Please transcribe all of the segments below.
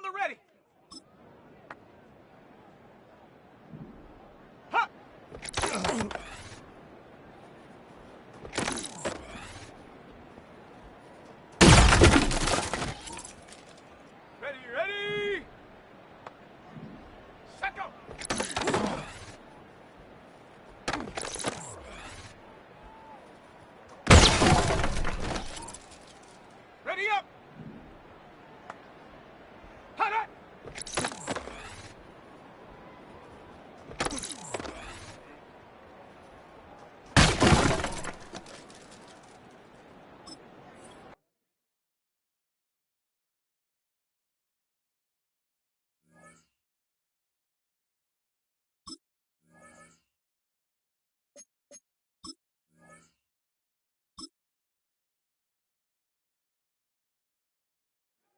the ready. Ha! Ready, ready! Set go! Ready up! Hot up!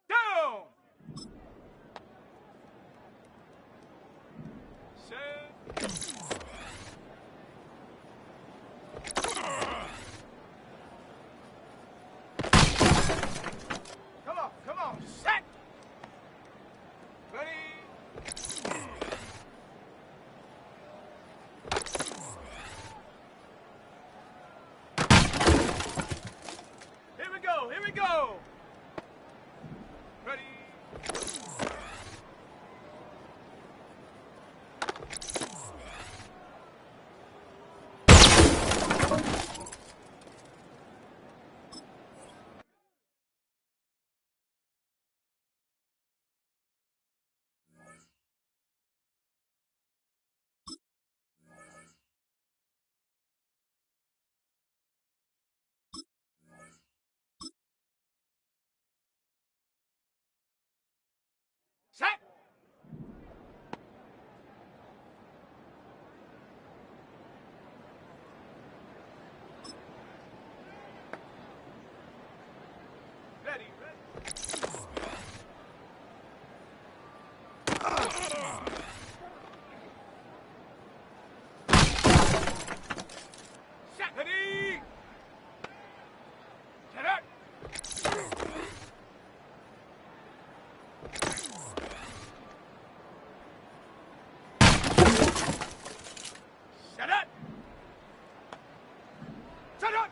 Down! Set. Come on, set! Ready? Here we go! Ready? Set! Ready, ready. Set! Ready! Set up! Set up! Set up!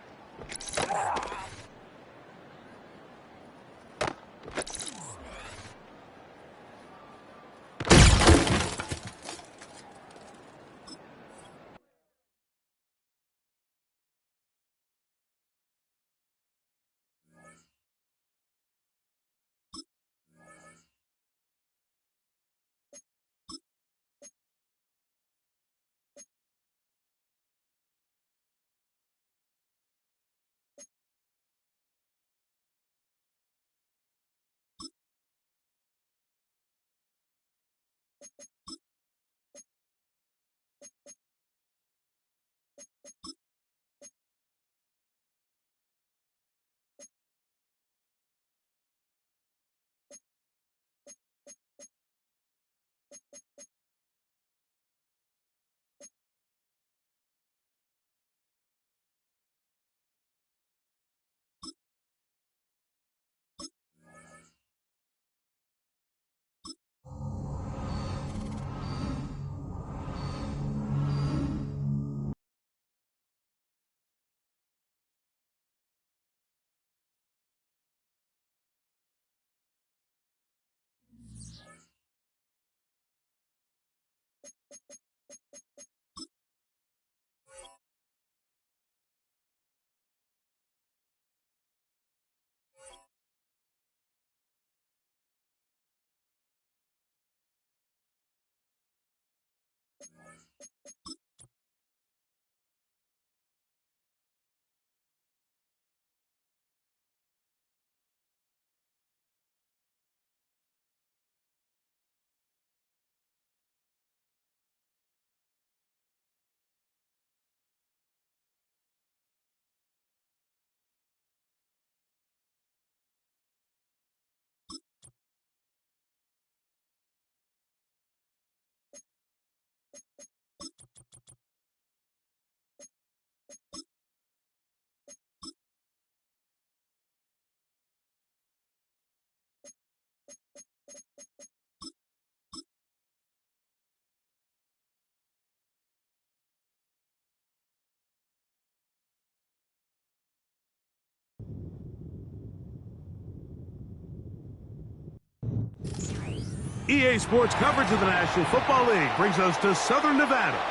EA Sports coverage of the National Football League brings us to Southern Nevada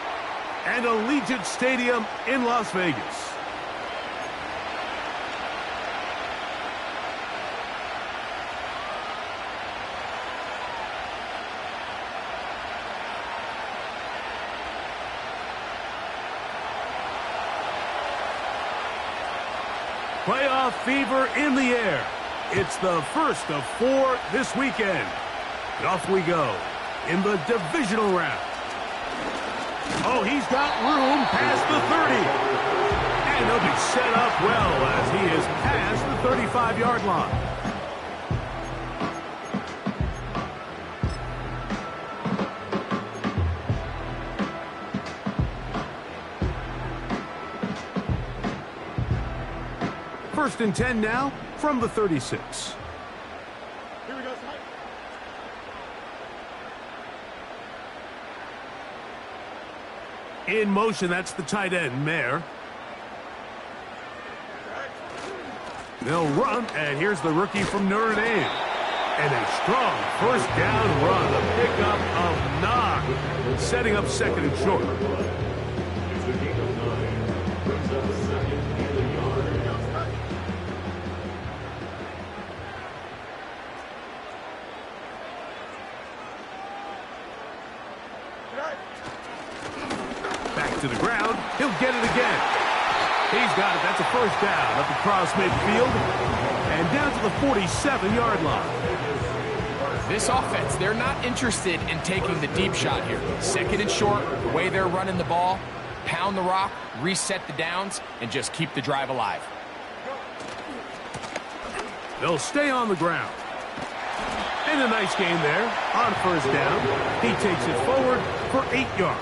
and Allegiant Stadium in Las Vegas. Playoff fever in the air. It's the first of 4 this weekend. And off we go in the divisional round. Oh, he's got room past the 30. And he'll be set up well as he is past the 35-yard line. First and 10 now from the 36. Here we go. In motion, that's the tight end, Mayer. They'll run, and here's the rookie from Notre Dame. And a strong first down run, a pickup of 9, setting up second and short. Back to the ground. He'll get it again. He's got it. That's a first down up across midfield and down to the 47-yard line. This offense, they're not interested in taking the deep shot here. Second and short, the way they're running the ball, pound the rock, reset the downs, and just keep the drive alive. They'll stay on the ground. And a nice game there on first down. He takes it forward for 8 yards.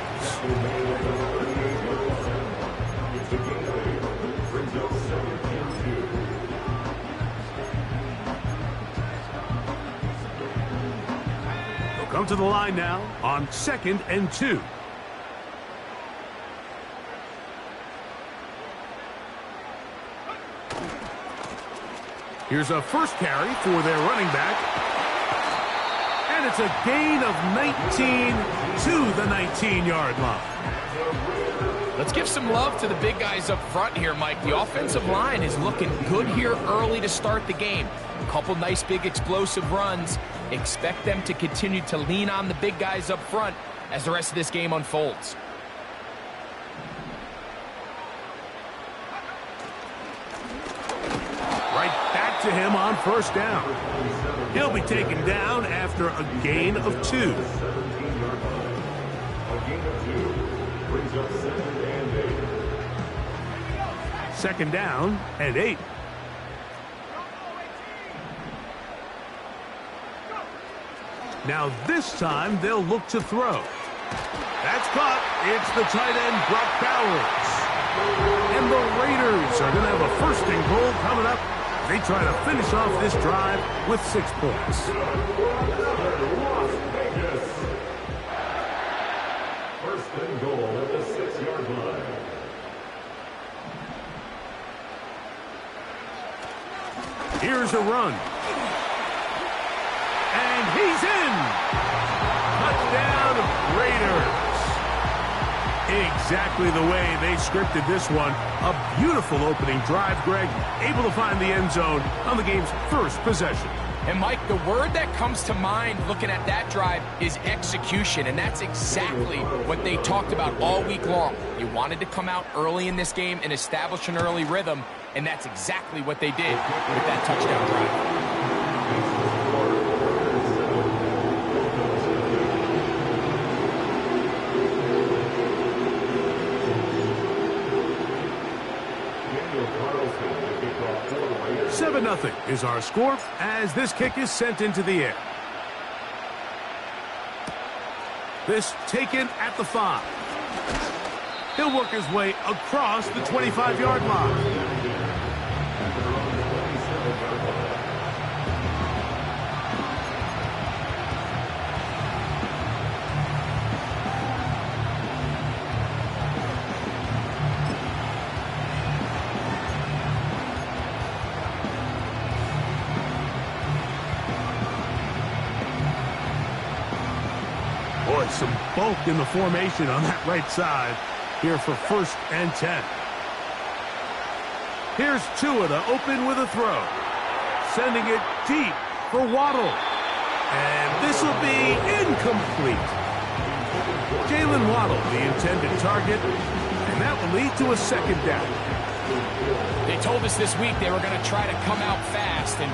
They'll come to the line now on second and 2. Here's a first carry for their running back. And it's a gain of 19 to the 19-yard line. Let's give some love to the big guys up front here, Mike. The offensive line is looking good here early to start the game. A couple nice big explosive runs. Expect them to continue to lean on the big guys up front as the rest of this game unfolds. Right back to him on first down. He'll be taken down after a gain of 2. Second down and 8. Now this time they'll look to throw. That's caught. It's the tight end, Brock Bowers. And the Raiders are going to have a first and goal coming up. They try to finish off this drive with 6 points. First and goal at the 6-yard line. Here's a run. And he's in. Touchdown, Raiders. Exactly the way they scripted this one. A beautiful opening drive, Greg. Able to find the end zone on the game's first possession. And, Mike, the word that comes to mind looking at that drive is execution, and that's exactly what they talked about all week long. You wanted to come out early in this game and establish an early rhythm, and that's exactly what they did with that touchdown drive. Nothing is our score as this kick is sent into the air. This taken at the 5. He'll work his way across the 25-yard line. Oh, it's some bulk in the formation on that right side here for 1st and 10. Here's Tua to open with a throw. Sending it deep for Waddle. And this will be incomplete. Jalen Waddle, the intended target, and that will lead to a 2nd down. They told us this week they were going to try to come out fast, and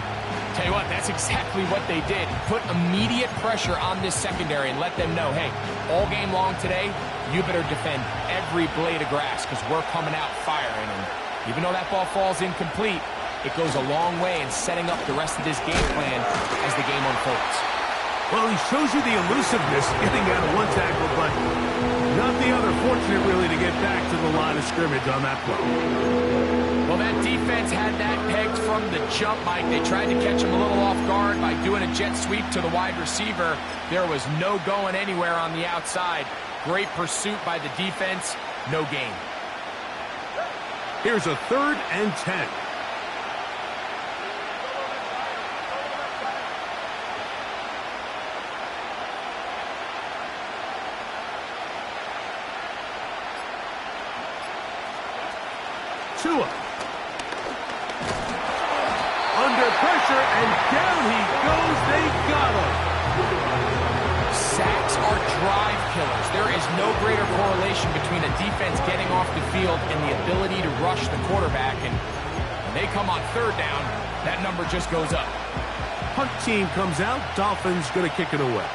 tell you what, that's exactly what they did. Put immediate pressure on this secondary and let them know, hey, all game long today, you better defend every blade of grass because we're coming out firing. And even though that ball falls incomplete, it goes a long way in setting up the rest of this game plan as the game unfolds. Well, he shows you the elusiveness getting out of one tackle, but not the other. Fortunate, really, to get back to the line of scrimmage on that play. Well, that defense had that pegged from the jump, Mike. They tried to catch him a little off guard by doing a jet sweep to the wide receiver. There was no going anywhere on the outside. Great pursuit by the defense. No gain. Here's a 3rd and 10. Tua. Under pressure, and down he goes. They got him. Sacks are drive killers. There is no greater correlation between a defense getting off the field and the ability to rush the quarterback. And when they come on 3rd down, that number just goes up. Punt team comes out. Dolphins going to kick it away.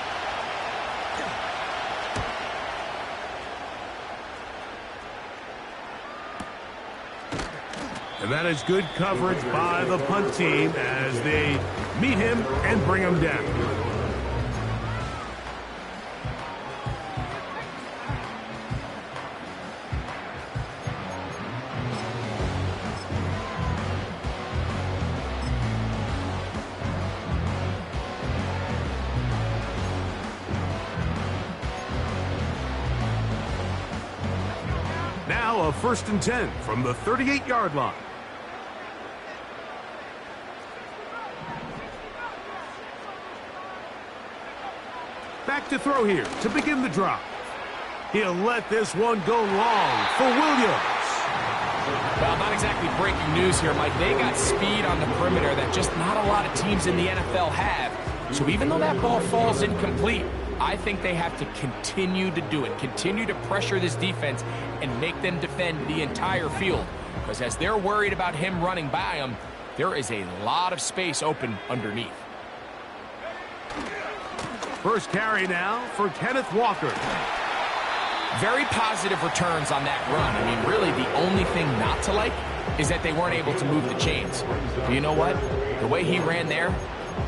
And that is good coverage by the punt team as they meet him and bring him down. Now a 1st and 10 from the 38-yard line. Back to throw here to begin the drive. He'll let this one go long for Williams. Well, not exactly breaking news here, Mike. They got speed on the perimeter that just not a lot of teams in the NFL have. So even though that ball falls incomplete, I think they have to continue to do it. Continue to pressure this defense and make them defend the entire field. Because as they're worried about him running by them, there is a lot of space open underneath. First carry now for Kenneth Walker. Very positive returns on that run. I mean, really, the only thing not to like is that they weren't able to move the chains. But you know what? The way he ran there,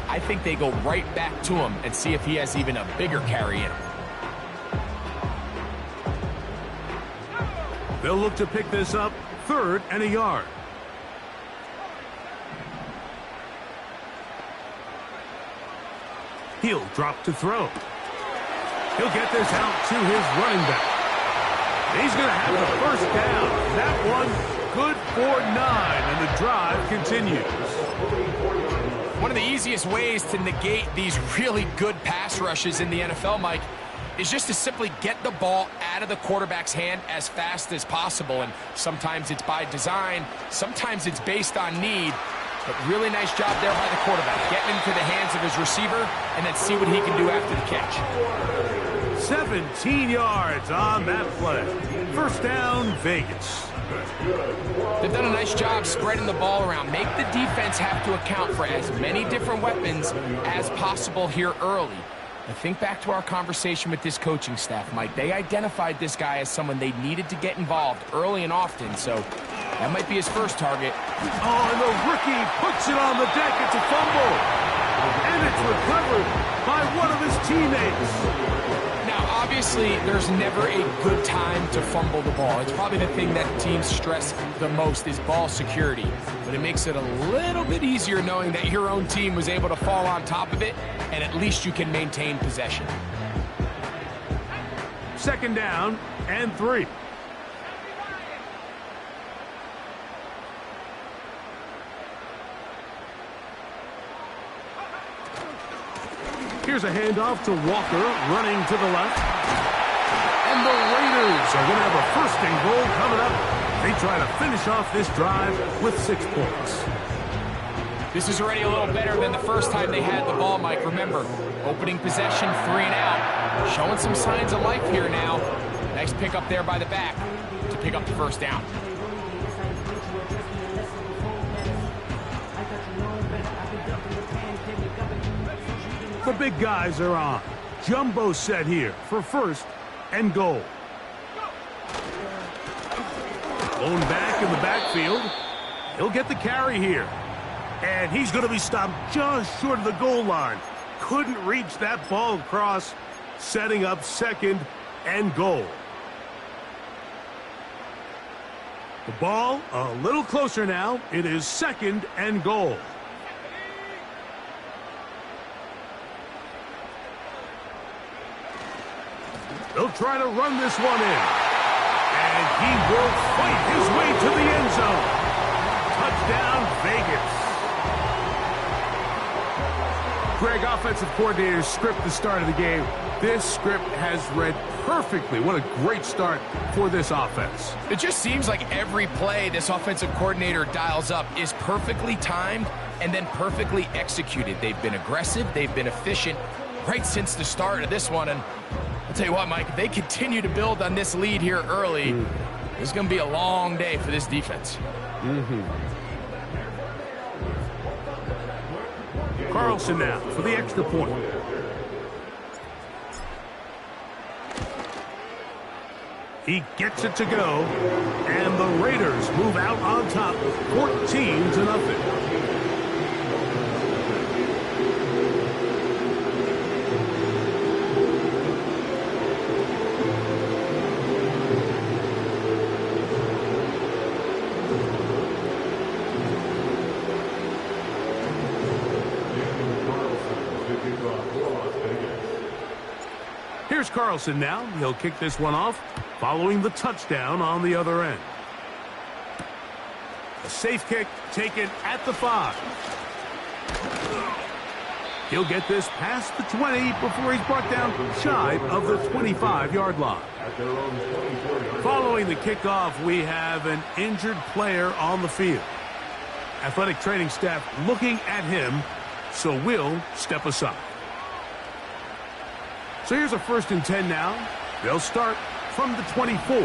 I think they go right back to him and see if he has even a bigger carry in him. They'll look to pick this up 3rd and a yard. He'll drop to throw. He'll get this out to his running back. He's going to have the 1st down. That one good for 9, and the drive continues. One of the easiest ways to negate these really good pass rushes in the NFL, Mike, is just to simply get the ball out of the quarterback's hand as fast as possible. And sometimes it's by design, sometimes it's based on need. But really nice job there by the quarterback, getting into the hands of his receiver, and then see what he can do after the catch. 17 yards on that play. 1st down, Vegas. They've done a nice job spreading the ball around. Make the defense have to account for as many different weapons as possible here early. I think back to our conversation with this coaching staff, Mike. They identified this guy as someone they needed to get involved early and often, so that might be his first target. Oh, and the rookie puts it on the deck. It's a fumble. And it's recovered by one of his teammates. Now, obviously, there's never a good time to fumble the ball. It's probably the thing that teams stress the most is ball security. But it makes it a little bit easier knowing that your own team was able to fall on top of it, and at least you can maintain possession. 2nd down and 3. Here's a handoff to Walker, running to the left. And the Raiders are going to have a first and goal coming up. They try to finish off this drive with 6 points. This is already a little better than the first time they had the ball, Mike. Remember, opening possession, 3 and out. Showing some signs of life here now. Nice pick up there by the back to pick up the first down. The big guys are on. Jumbo set here for first and goal. Blown back in the backfield. He'll get the carry here. And he's going to be stopped just short of the goal line. Couldn't reach that ball across, setting up second and goal. The ball a little closer now. It is second and goal. They'll try to run this one in. And he will fight his way to the end zone. Touchdown, Vegas. Greg, offensive coordinator's script at the start of the game. This script has read perfectly. What a great start for this offense. It just seems like every play this offensive coordinator dials up is perfectly timed and then perfectly executed. They've been aggressive. They've been efficient right since the start of this one. And I'll tell you what, Mike, if they continue to build on this lead here early, it's going to be a long day for this defense. Carlson now for the extra point. He gets it to go, and the Raiders move out on top 14-0. Here's Carlson now. He'll kick this one off, following the touchdown on the other end. A safe kick taken at the 5. He'll get this past the 20 before he's brought down shy of the 25-yard line. Following the kickoff, we have an injured player on the field. Athletic training staff looking at him, so we'll step aside. So here's a 1st and 10 now. They'll start from the 24.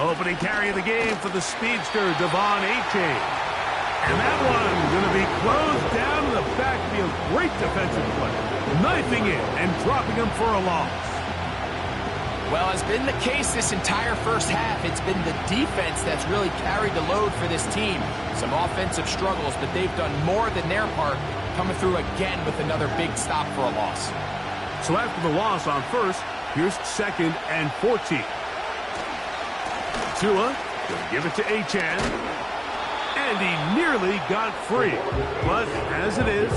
Opening carry of the game for the speedster, Devon Achane. And that one's going to be closed down in the backfield. Great defensive play. Knifing in and dropping him for a loss. Well, as been the case this entire first half, it's been the defense that's really carried the load for this team. Some offensive struggles, but they've done more than their part, coming through again with another big stop for a loss. So after the loss on first, here's 2nd and 14. Tua will give it to Achane. And he nearly got free. But as it is,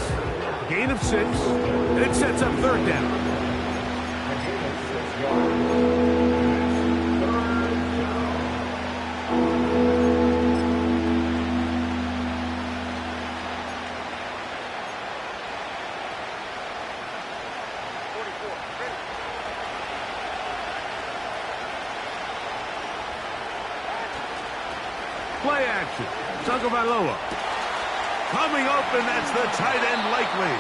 gain of 6, and it sets up 3rd down. Play action. Tagovailoa. Coming open, that's the tight end likely.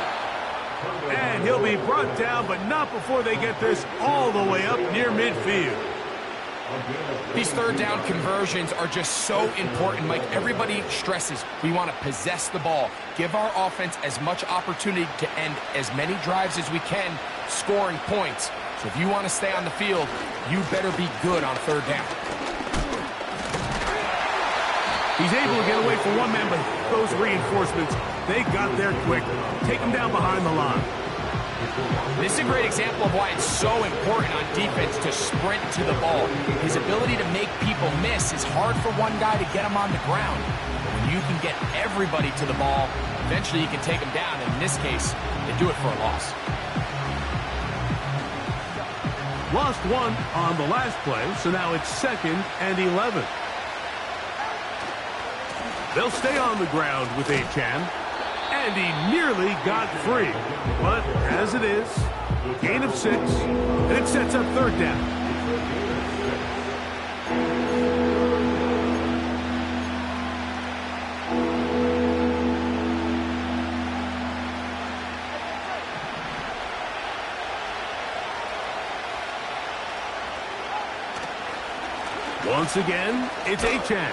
And he'll be brought down, but not before they get this all the way up near midfield. These 3rd down conversions are just so important, Mike. Everybody stresses we want to possess the ball, give our offense as much opportunity to end as many drives as we can, scoring points. So if you want to stay on the field, you better be good on 3rd down. He's able to get away from one man, but those reinforcements, they got there quick. Take him down behind the line. This is a great example of why it's so important on defense to sprint to the ball. His ability to make people miss is hard for one guy to get him on the ground. But when you can get everybody to the ball, eventually you can take him down. And in this case, they do it for a loss. Lost 1 on the last play, so now it's 2nd and 11. They'll stay on the ground with Achan. And he nearly got free. But as it is, gain of 6, and it sets up third down. Once again, it's Achan.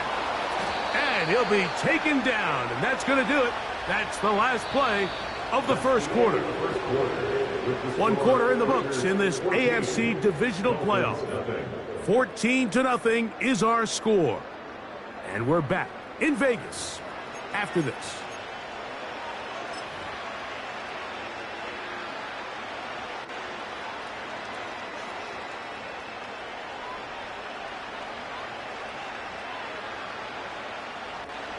And he'll be taken down, and that's going to do it. That's the last play of the first quarter. 1 quarter in the books in this AFC Divisional playoff. 14-0 is our score. And we're back in Vegas after this.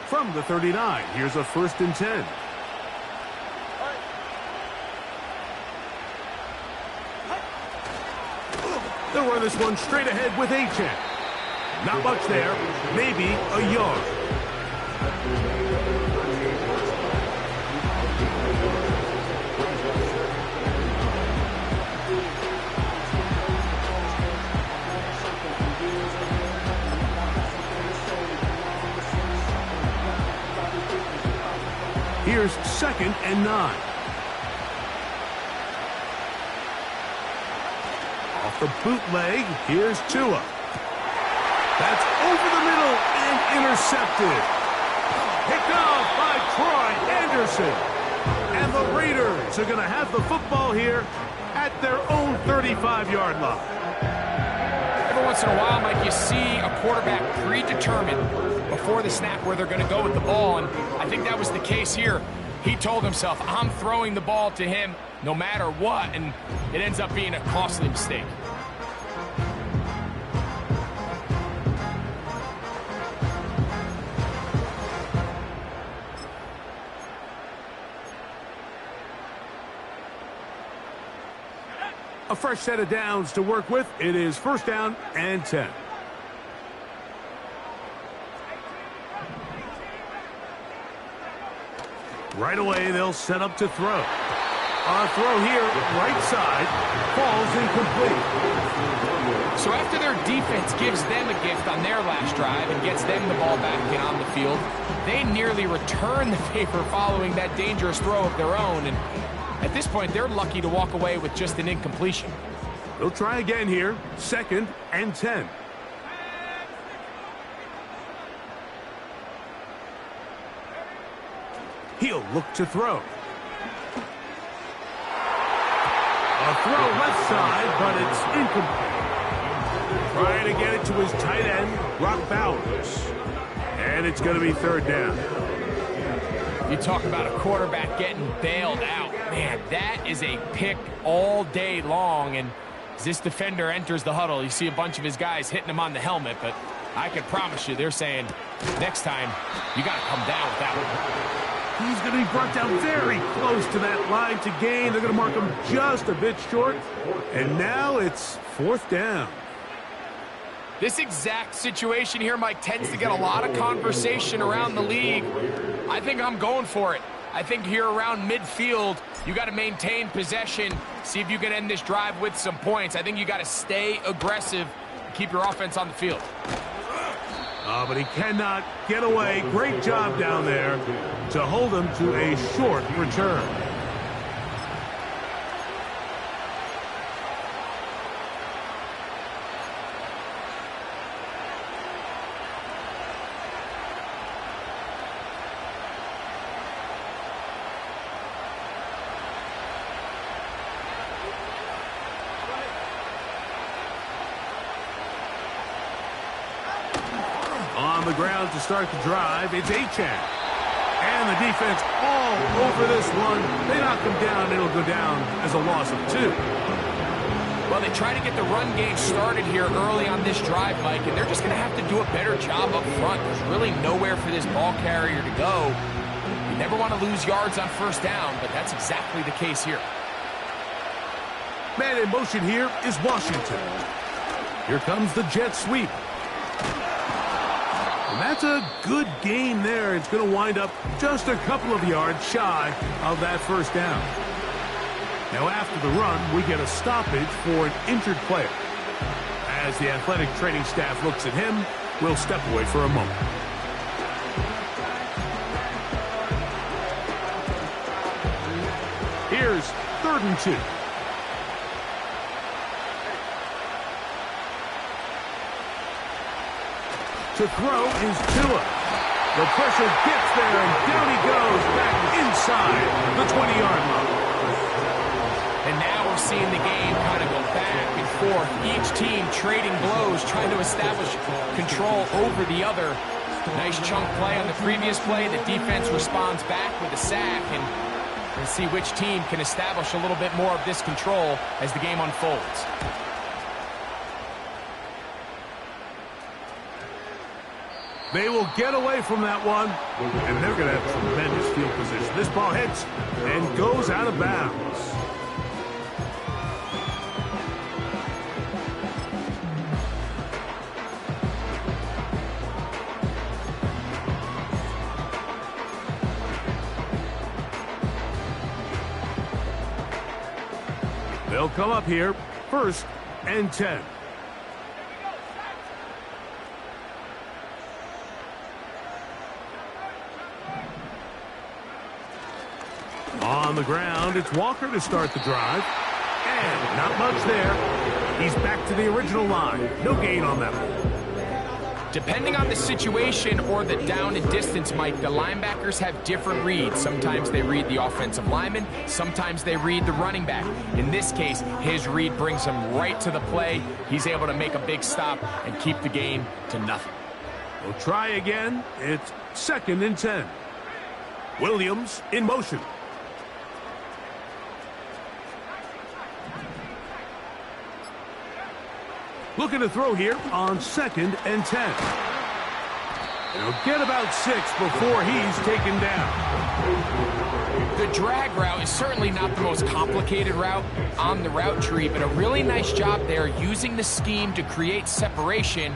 From the 39, here's a 1st and 10. They'll run this one straight ahead with Achan. Not much there, maybe a yard. Here's 2nd and 9. Off the bootleg, here's Tua. That's over the middle and intercepted. Picked off by Troy Anderson. And the Raiders are going to have the football here at their own 35-yard line. Every once in a while, Mike, you see a quarterback predetermined before the snap where they're going to go with the ball, and I think that was the case here. He told himself, I'm throwing the ball to him no matter what, and it ends up being a costly mistake. A fresh set of downs to work with. It is 1st down and 10. Right away, they'll set up to throw. A throw here, right side, falls incomplete. So after their defense gives them a gift on their last drive and gets them the ball back and on the field, they nearly return the favor following that dangerous throw of their own. And at this point, they're lucky to walk away with just an incompletion. They'll try again here, 2nd and 10. He'll look to throw. A throw left side, but it's incomplete. Trying to get it to his tight end, Brock Bowers. And it's going to be 3rd down. You talk about a quarterback getting bailed out. Man, that is a pick all day long. And as this defender enters the huddle, you see a bunch of his guys hitting him on the helmet. But I can promise you, they're saying, next time, you got to come down with that one. He's going to be brought down very close to that line to gain. They're going to mark him just a bit short. And now it's 4th down. This exact situation here, Mike, tends to get a lot of conversation around the league. I think I'm going for it. I think here around midfield, you got to maintain possession, see if you can end this drive with some points. I think you got to stay aggressive and keep your offense on the field. But he cannot get away. Great job down there to hold him to a short return. On the ground to start the drive, it's Achan. And the defense all over this one. They knock him down, it'll go down as a loss of 2. Well, they try to get the run game started here early on this drive, Mike, and they're just going to have to do a better job up front. There's really nowhere for this ball carrier to go. You never want to lose yards on 1st down, but that's exactly the case here. Man in motion here is Washington. Here comes the jet sweep. That's a good gain there. It's going to wind up just a couple of yards shy of that first down. Now after the run, we get a stoppage for an injured player. As the athletic training staff looks at him, we'll step away for a moment. Here's 3rd and 2. To throw is Tua. The pressure gets there, and down he goes back inside the 20-yard line. And now we're seeing the game kind of go back and forth. Each team trading blows, trying to establish control over the other. Nice chunk play on the previous play. The defense responds back with a sack, and we'll see which team can establish a little bit more of this control as the game unfolds. They will get away from that one, and they're going to have tremendous field position. This ball hits and goes out of bounds. They'll come up here, 1st and 10. On the ground, it's Walker to start the drive. And not much there. He's back to the original line. No gain on that one. Depending on the situation or the down and distance, Mike, the linebackers have different reads. Sometimes they read the offensive lineman. Sometimes they read the running back. In this case, his read brings him right to the play. He's able to make a big stop and keep the game to nothing. We'll try again. It's 2nd and 10. Williams in motion. Looking to throw here on 2nd and 10. He'll get about 6 before he's taken down. The drag route is certainly not the most complicated route on the route tree, but a really nice job there using the scheme to create separation.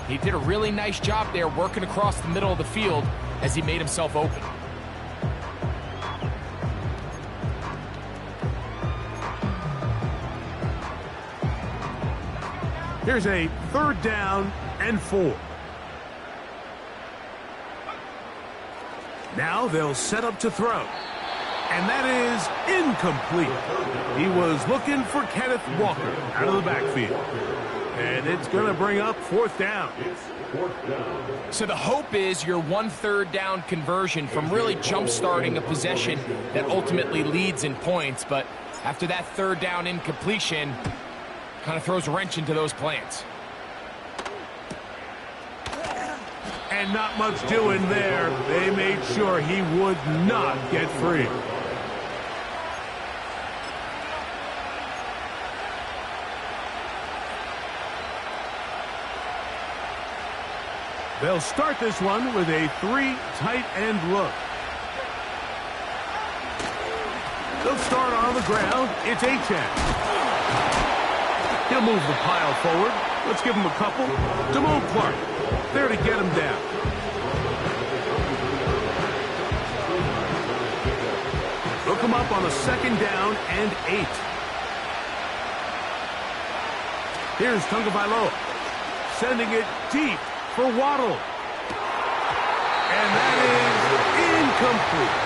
He did a really nice job there working across the middle of the field as he made himself open. Here's a 3rd down and 4. Now they'll set up to throw. And that is incomplete. He was looking for Kenneth Walker out of the backfield. And it's going to bring up 4th down. So the hope is your 1/3 down conversion from really jump-starting a possession that ultimately leads in points. But after that 3rd down incompletion, kind of throws a wrench into those plans. And not much doing there. They made sure he would not get free. They'll start this one with a 3 tight end look. They'll start on the ground. It's Achane. He'll move the pile forward. Let's give him a couple. Damone Clark there to get him down. They'll come up on a 2nd down and 8. Here's Tagovailoa sending it deep for Waddle. And that is incomplete.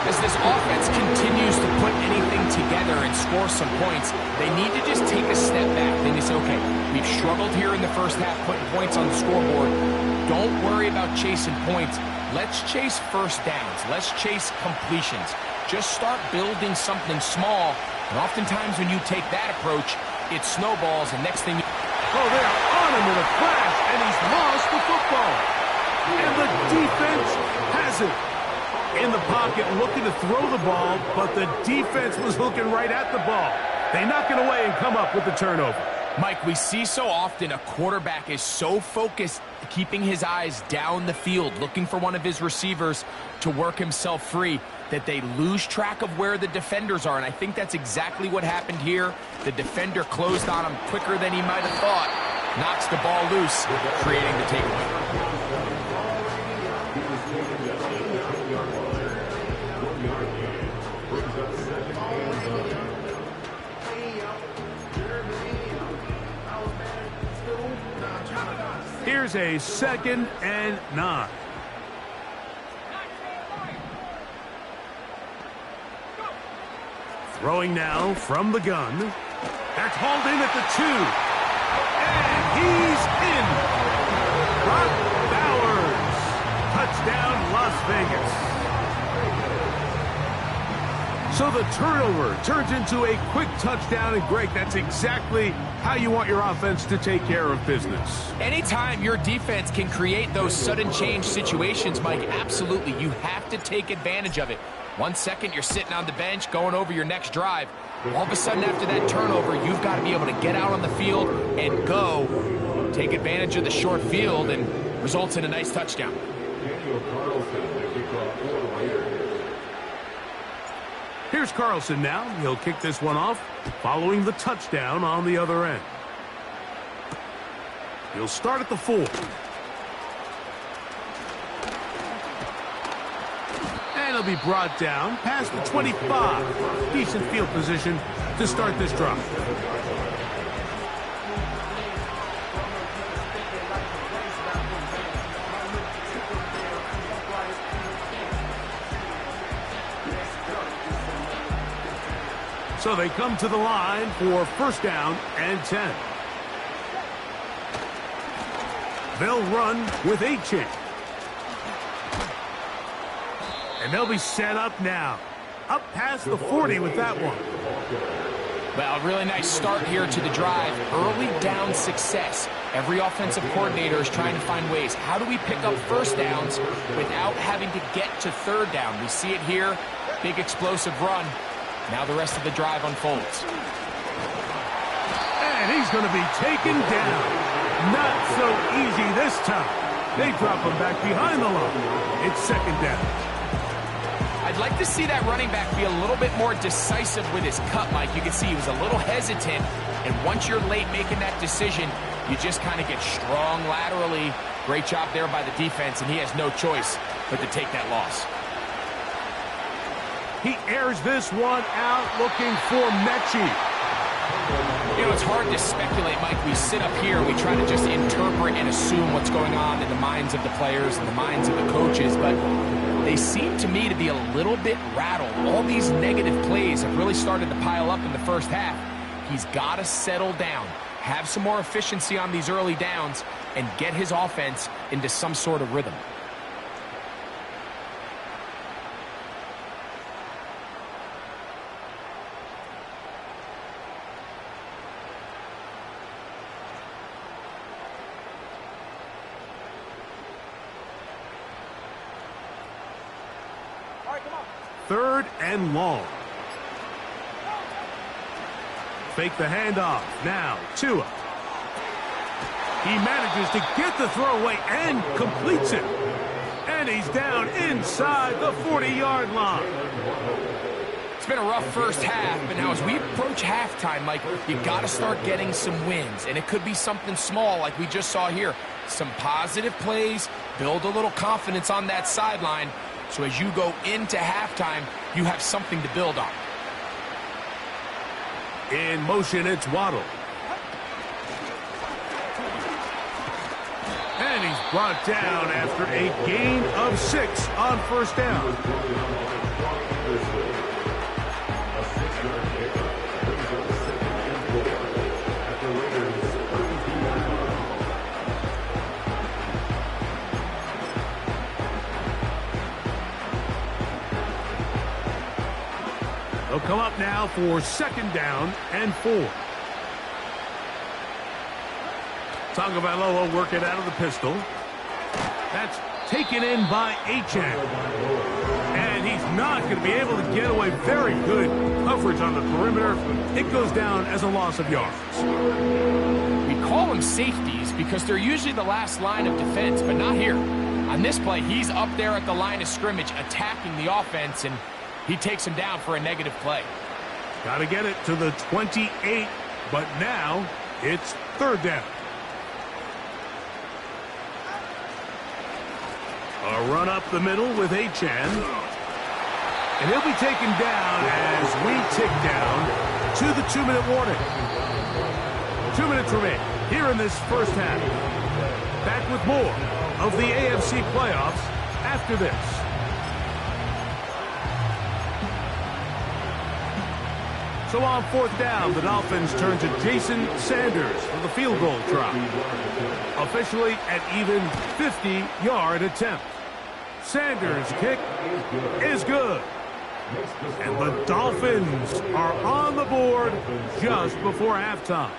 As this offense continues to put anything together and score some points, they need to just take a step back. They need to say, okay, we've struggled here in the first half putting points on the scoreboard. Don't worry about chasing points. Let's chase 1st downs. Let's chase completions. Just start building something small. And oftentimes when you take that approach, it snowballs, and next thing you... Oh, they're on him with a flash, and he's lost the football. And the defense has it. In the pocket, looking to throw the ball, but the defense was looking right at the ball. They knock it away and come up with the turnover. Mike, we see so often a quarterback is so focused, keeping his eyes down the field, looking for one of his receivers to work himself free, that they lose track of where the defenders are, and I think that's exactly what happened here. The defender closed on him quicker than he might have thought, knocks the ball loose, creating the takeaway. Here's a 2nd and 9. Throwing now from the gun. That's hauled in at the 2. And he's in. Brock Bowers. Touchdown, Las Vegas. So the turnover turns into a quick touchdown. And, Greg, that's exactly how you want your offense to take care of business. Anytime your defense can create those sudden change situations, Mike, absolutely, you have to take advantage of it. 1 second, you're sitting on the bench, going over your next drive. All of a sudden, after that turnover, you've got to be able to get out on the field and go. Take advantage of the short field and results in a nice touchdown. Here's Carlson now. He'll kick this one off, following the touchdown on the other end. He'll start at the 4. And he'll be brought down past the 25. Decent field position to start this drive. So they come to the line for 1st down and 10. They'll run with Achane. And they'll be set up now. Up past the 40 with that one. Well, really nice start here to the drive. Early down success. Every offensive coordinator is trying to find ways. How do we pick up 1st downs without having to get to 3rd down? We see it here. Big explosive run. Now the rest of the drive unfolds. And he's going to be taken down. Not so easy this time. They drop him back behind the line. It's 2nd down. I'd like to see that running back be a little bit more decisive with his cut, Mike. You can see he was a little hesitant. And once you're late making that decision, you just kind of get strong laterally. Great job there by the defense, and he has no choice but to take that loss. He airs this one out looking for Mechie. You know, it's hard to speculate, Mike. We sit up here, we try to just interpret and assume what's going on in the minds of the players and the minds of the coaches, but they seem to me to be a little bit rattled. All these negative plays have really started to pile up in the 1st half. He's got to settle down, have some more efficiency on these early downs, and get his offense into some sort of rhythm. Third and long. Fake the handoff. Now, Tua. He manages to get the throw away and completes it. And he's down inside the 40-yard line. It's been a rough 1st half, but now as we approach halftime, Mike, you got to start getting some wins. And it could be something small like we just saw here. Some positive plays, build a little confidence on that sideline. So as you go into halftime, you have something to build on. In motion, it's Waddle. And he's brought down after a gain of 6 on 1st down. They'll come up now for 2nd down and 4. Tagovailoa working out of the pistol. That's taken in by Achane. And he's not going to be able to get away. Very good coverage on the perimeter. It goes down as a loss of yards. We call them safeties because they're usually the last line of defense, but not here. On this play, he's up there at the line of scrimmage attacking the offense, and he takes him down for a negative play. Got to get it to the 28, but now it's 3rd down. A run up the middle with Achane. And he'll be taken down as we tick down to the 2-minute warning. 2 minutes remain here in this first half. Back with more of the AFC playoffs after this. So on 4th down, the Dolphins turn to Jason Sanders for the field goal try. Officially an even 50-yard attempt. Sanders' kick is good. And the Dolphins are on the board just before halftime.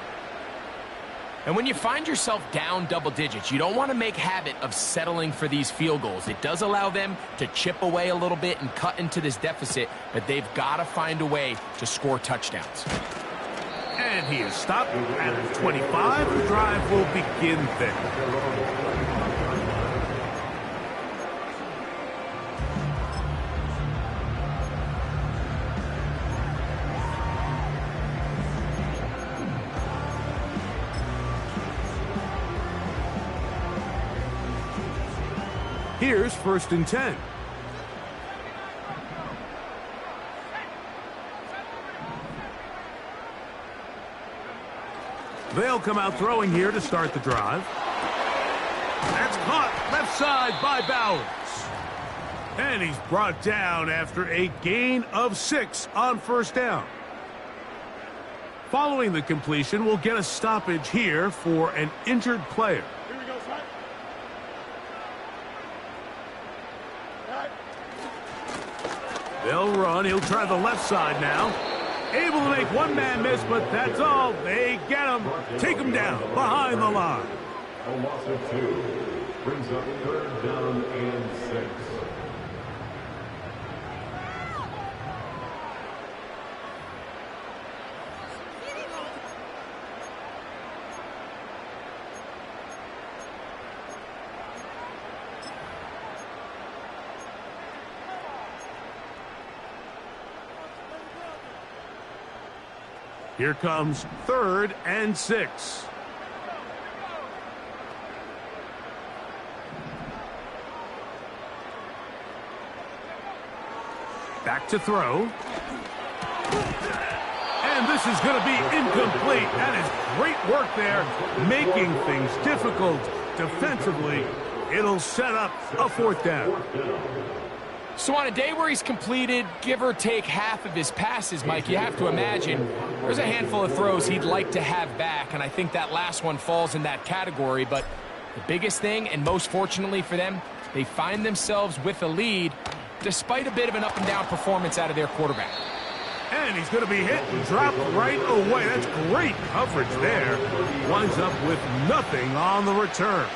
And when you find yourself down double digits, you don't want to make habit of settling for these field goals. It does allow them to chip away a little bit and cut into this deficit, but they've got to find a way to score touchdowns. And he is stopped at 25. The drive will begin there. Here's 1st and 10. They'll come out throwing here to start the drive. That's caught left side by Bowers. And he's brought down after a gain of 6 on 1st down. Following the completion, we'll get a stoppage here for an injured player. They'll run. He'll try the left side now. Able to make one man miss, but that's all. They get him. Take him down behind the line. A loss of 2 brings up 3rd down and 6. Here comes 3rd and 6. Back to throw. And this is going to be incomplete. That is great work there, making things difficult defensively. It'll set up a 4th down. So on a day where he's completed, give or take half of his passes, Mike, you have to imagine there's a handful of throws he'd like to have back, and I think that last one falls in that category. But the biggest thing, and most fortunately for them, they find themselves with a lead despite a bit of an up-and-down performance out of their quarterback. And he's going to be hit and dropped right away. That's great coverage there. Winds up with nothing on the return.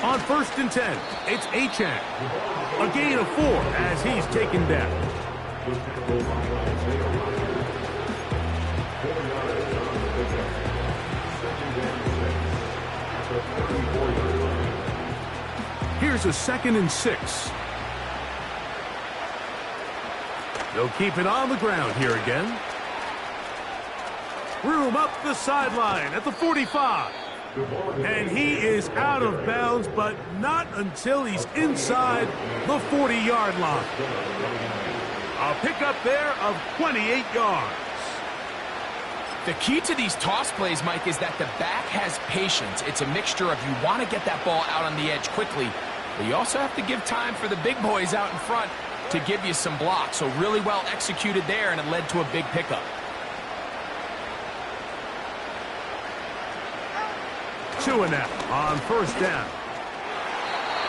On 1st and 10, it's Achane. A gain of 4 as he's taken down. Here's a 2nd and 6. They'll keep it on the ground here again. Room up the sideline at the 45. And he is out of bounds, but not until he's inside the 40-yard line. A pickup there of 28 yards. The key to these toss plays, Mike, is that the back has patience. It's a mixture of you want to get that ball out on the edge quickly, but you also have to give time for the big boys out in front to give you some blocks. So really well executed there, and it led to a big pickup. 2 and out on 1st down.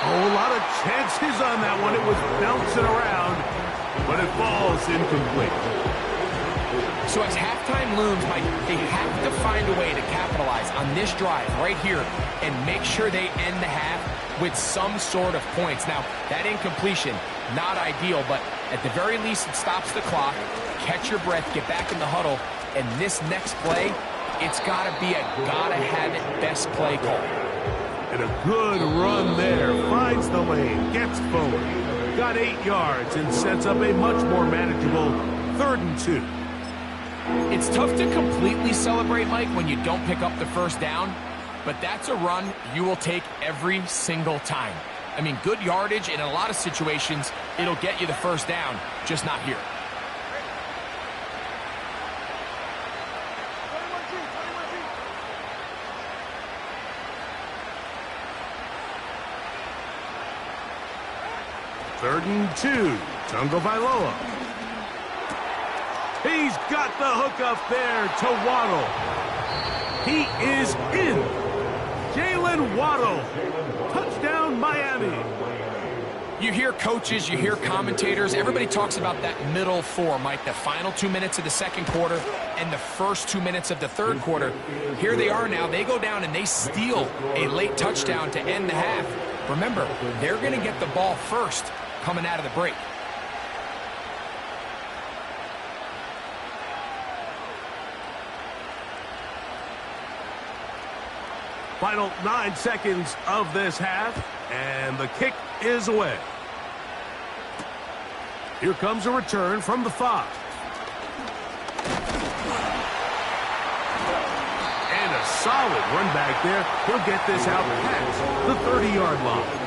Oh, a lot of chances on that one. It was bouncing around, but it falls incomplete. So as halftime looms, Mike, they have to find a way to capitalize on this drive right here and make sure they end the half with some sort of points. Now, that incompletion, not ideal, but at the very least it stops the clock. Catch your breath, get back in the huddle, and this next play, it's got to be a gotta-have-it best play call. And a good run there. Finds the lane. Gets forward. got 8 yards and sets up a much more manageable 3rd and 2. It's tough to completely celebrate, Mike, when you don't pick up the first down, but that's a run you will take every single time. I mean, good yardage, and in a lot of situations, it'll get you the first down, just not here. Third and 2, Tungo Vailoa. He's got the hook up there to Waddle. He is in. Jalen Waddle. Touchdown, Miami. You hear coaches, you hear commentators, everybody talks about that middle 4, Mike, the final 2 minutes of the second quarter and the first 2 minutes of the third quarter. Here they are now. They go down and they steal a late touchdown to end the half. Remember, they're going to get the ball first coming out of the break. Final 9 seconds of this half, and the kick is away. Here comes a return from the 5. And a solid run back there. He'll get this out past the 30-yard line.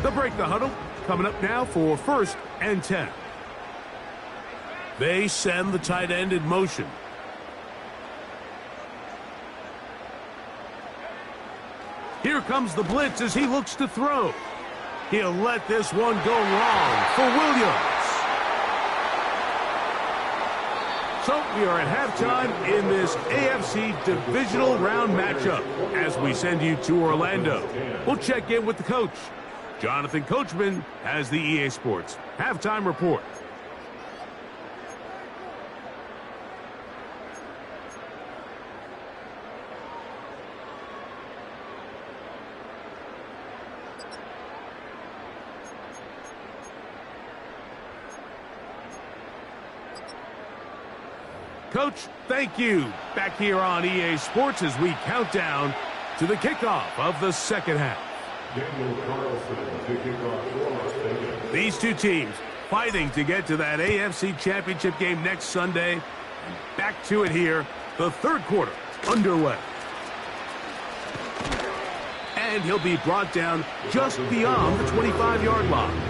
They'll break the huddle. Coming up now for 1st and 10. They send the tight end in motion. Here comes the blitz as he looks to throw. He'll let this one go long for Williams. So we are at halftime in this AFC Divisional Round matchup as we send you to Orlando. We'll check in with the coach. Jonathan Coachman has the EA Sports Halftime Report. Coach, thank you. Back here on EA Sports as we count down to the kickoff of the second half. These two teams fighting to get to that AFC Championship game next Sunday. And back to it here, the third quarter underway. And he'll be brought down just beyond the 25-yard line.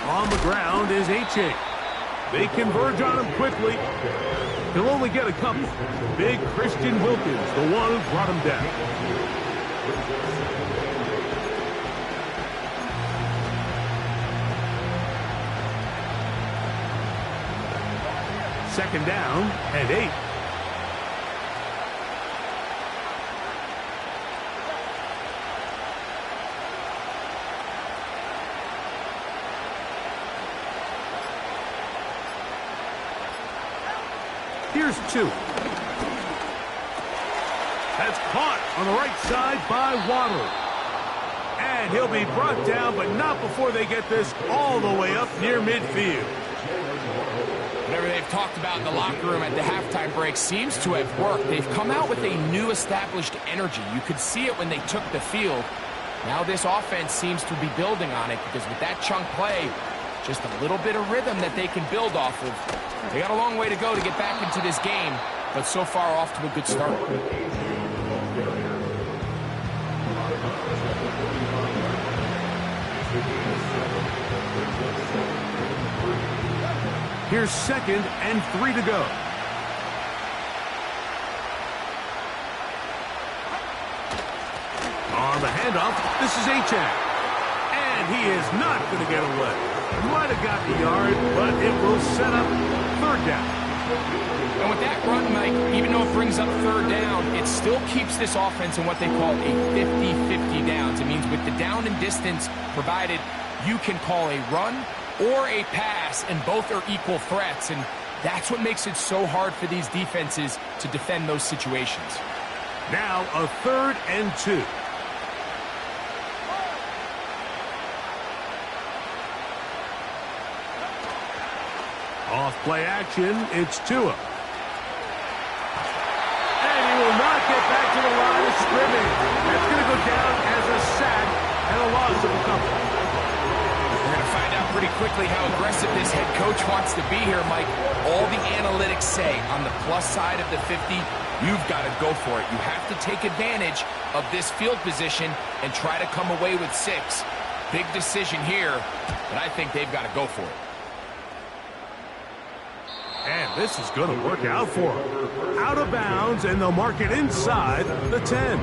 On the ground is H.A. They converge on him quickly. He'll only get a couple. Big Christian Wilkins, the one who brought him down. Second down and 8. Here's 2. That's caught on the right side by Waddle. And he'll be brought down, but not before they get this all the way up near midfield. Whatever they've talked about in the locker room at the halftime break seems to have worked. They've come out with a new established energy. You could see it when they took the field. Now this offense seems to be building on it because with that chunk play, just a little bit of rhythm that they can build off of. They got a long way to go to get back into this game, but so far off to a good start. Here's 2nd and 3 to go. On the handoff, this is H.A. And he is not going to get away. Might have got the yard, but it will set up 3rd down. And with that run, Mike, even though it brings up third down, it still keeps this offense in what they call a 50-50 downs. It means with the down and distance provided, you can call a run or a pass, and both are equal threats. And that's what makes it so hard for these defenses to defend those situations. Now a 3rd and 2. Off play action, it's Tua. And he will not get back to the line of scrimmage. That's going to go down as a sack and a loss of a couple. We're going to find out pretty quickly how aggressive this head coach wants to be here, Mike. All the analytics say on the plus side of the 50, you've got to go for it. You have to take advantage of this field position and try to come away with 6. Big decision here, but I think they've got to go for it. And this is going to work out for him. Out of bounds, and they'll mark it inside the 10.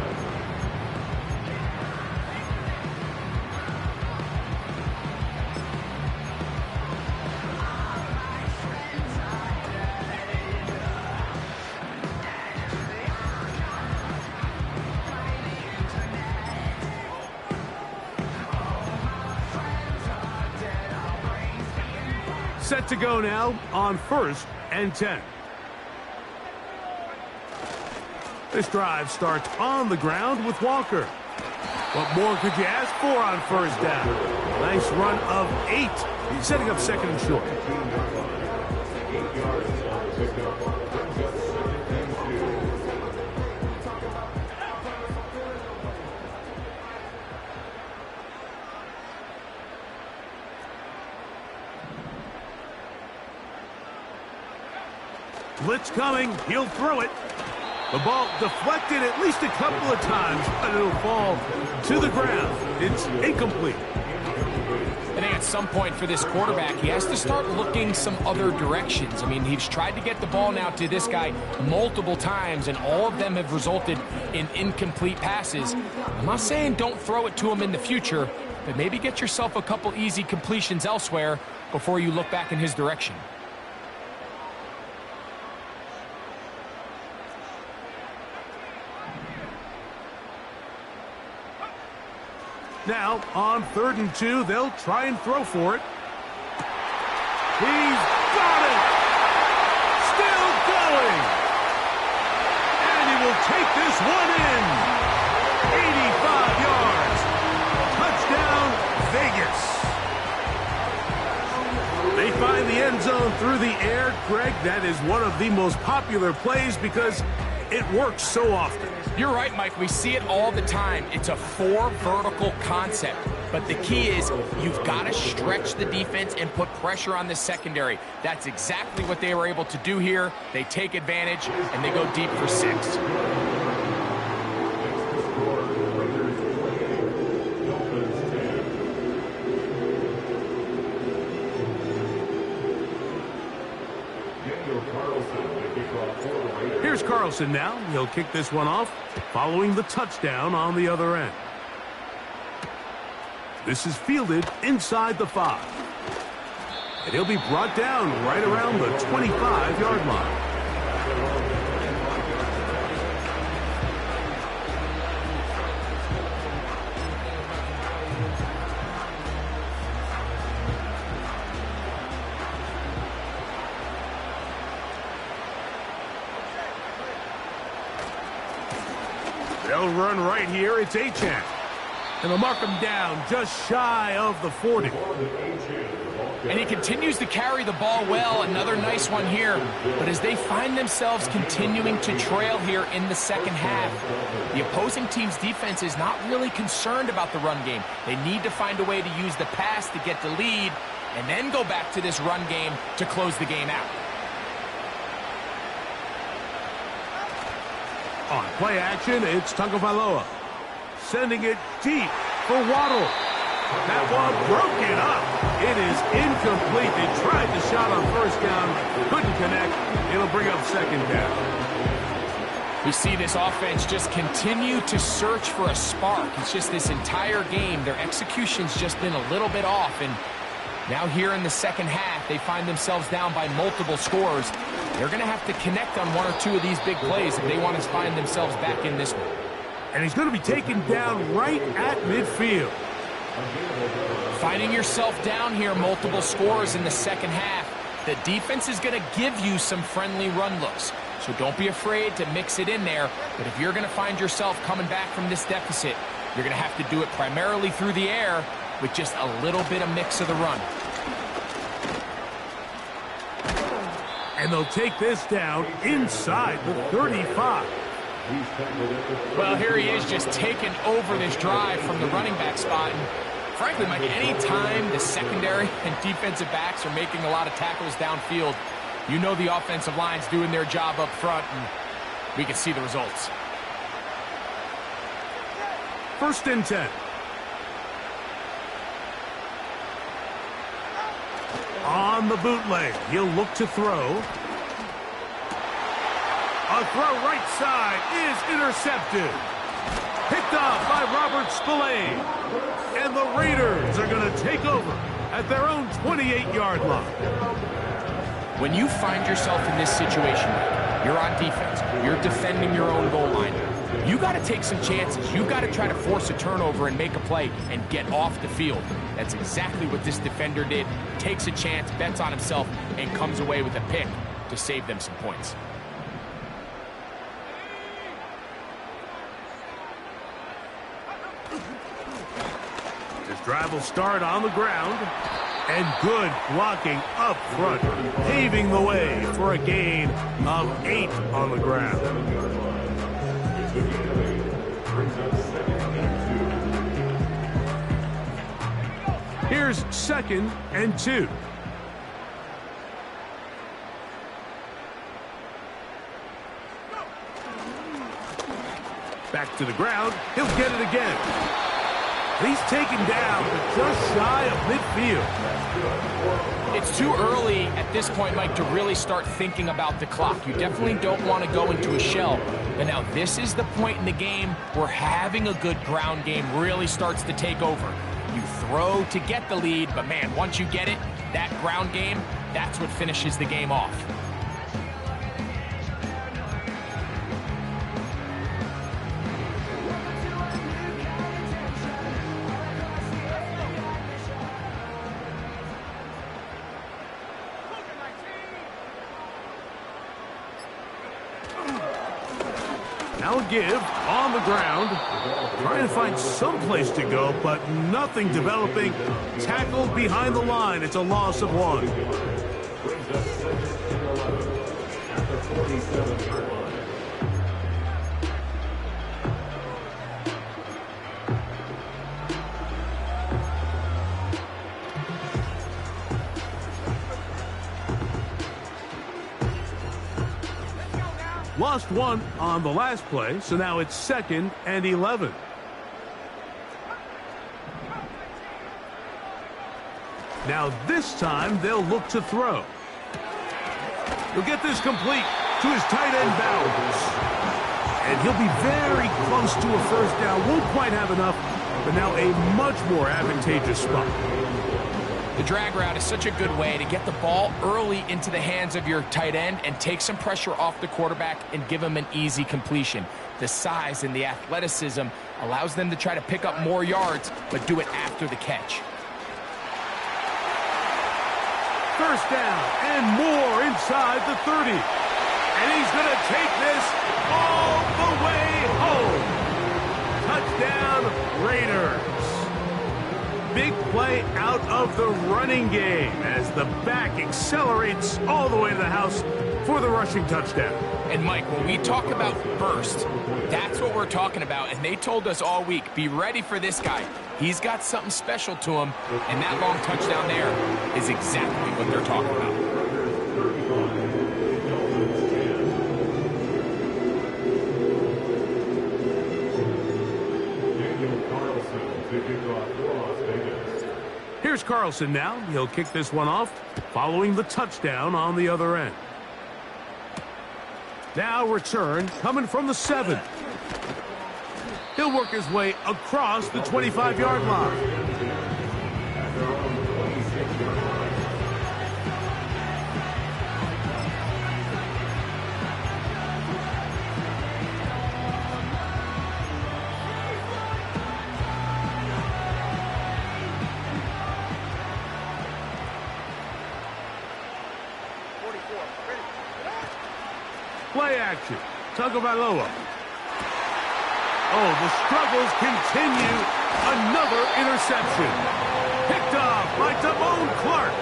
Set to go now on 1st and 10. This drive starts on the ground with Walker. What more could you ask for on 1st down? Nice run of 8. He's setting up 2nd and short. Blitz coming. He'll throw it. The ball deflected at least a couple of times, but it'll fall to the ground. It's incomplete. I think at some point for this quarterback, he has to start looking some other directions. I mean, he's tried to get the ball now to this guy multiple times, and all of them have resulted in incomplete passes. I'm not saying don't throw it to him in the future, but maybe get yourself a couple easy completions elsewhere before you look back in his direction. Now, on 3rd and 2, they'll try and throw for it. He's got it! Still going! And he will take this one in! 85 yards! Touchdown, Vegas! They find the end zone through the air. Greg, that is one of the most popular plays because it works so often. You're right, Mike. We see it all the time. It's a 4 vertical concept. But the key is you've got to stretch the defense and put pressure on the secondary. That's exactly what they were able to do here. They take advantage, and they go deep for 6. Here's Carlson now. He'll kick this one off, following the touchdown on the other end. This is fielded inside the 5. And he'll be brought down right around the 25-yard line. They'll run right here. It's Achane. And they'll mark him down just shy of the 40. And he continues to carry the ball well. Another nice one here. But as they find themselves continuing to trail here in the second half, the opposing team's defense is not really concerned about the run game. They need to find a way to use the pass to get the lead and then go back to this run game to close the game out. On play action, it's Tagovailoa. Sending it deep for Waddle. That one broken up. It is incomplete. They tried the shot on 1st down. Couldn't connect. It'll bring up 2nd down. We see this offense just continue to search for a spark. It's just this entire game, their execution's just been a little bit off. And now here in the second half, they find themselves down by multiple scores. They're going to have to connect on one or two of these big plays if they want to find themselves back in this one. And he's going to be taken down right at midfield. Finding yourself down here, multiple scores in the second half. The defense is going to give you some friendly run looks. So don't be afraid to mix it in there. But if you're going to find yourself coming back from this deficit, you're going to have to do it primarily through the air with just a little bit of mix of the run. And they'll take this down inside the 35. Well, here he is just taking over this drive from the running back spot. And frankly, Mike, any time the secondary and defensive backs are making a lot of tackles downfield, you know the offensive line's doing their job up front, and we can see the results. 1st and 10. On the bootleg, he'll look to throw. A throw right side is intercepted. Picked off by Robert Spillane. And the Raiders are going to take over at their own 28-yard line. When you find yourself in this situation, you're on defense, you're defending your own goal line, you got to take some chances. You got to try to force a turnover and make a play and get off the field. That's exactly what this defender did. Takes a chance, bets on himself, and comes away with a pick to save them some points. This drive will start on the ground. And good blocking up front, paving the way for a gain of 8 on the ground. Here's 2nd and 2. Back to the ground. He'll get it again. He's taken down just shy of midfield. It's too early at this point, Mike, to really start thinking about the clock. You definitely don't want to go into a shell. But now this is the point in the game where having a good ground game really starts to take over. You throw to get the lead, but man, once you get it, that ground game, that's what finishes the game off. Now a give on the ground. Trying to find some place to go, but nothing developing. Tackled behind the line. It's a loss of 1. Lost 1 on the last play, so now it's 2nd and 11. Now this time they'll look to throw. He'll get this complete to his tight end Bowers. And he'll be very close to a 1st down. Won't quite have enough, but now a much more advantageous spot. The drag route is such a good way to get the ball early into the hands of your tight end and take some pressure off the quarterback and give him an easy completion. The size and the athleticism allows them to try to pick up more yards, but do it after the catch. 1st down and more inside the 30. And he's going to take this all the way home. Touchdown, Raiders. Big play out of the running game as the back accelerates all the way to the house for the rushing touchdown. And Mike, when we talk about burst, that's what we're talking about. And they told us all week, be ready for this guy. He's got something special to him, and that long touchdown there is exactly what they're talking about. Here's Carlson now. He'll kick this one off, following the touchdown on the other end. Now return coming from the 7. He'll work his way across the 25-yard line. action. Tagovailoa. Oh, the struggles continue. Another interception. Picked off by Damone Clark.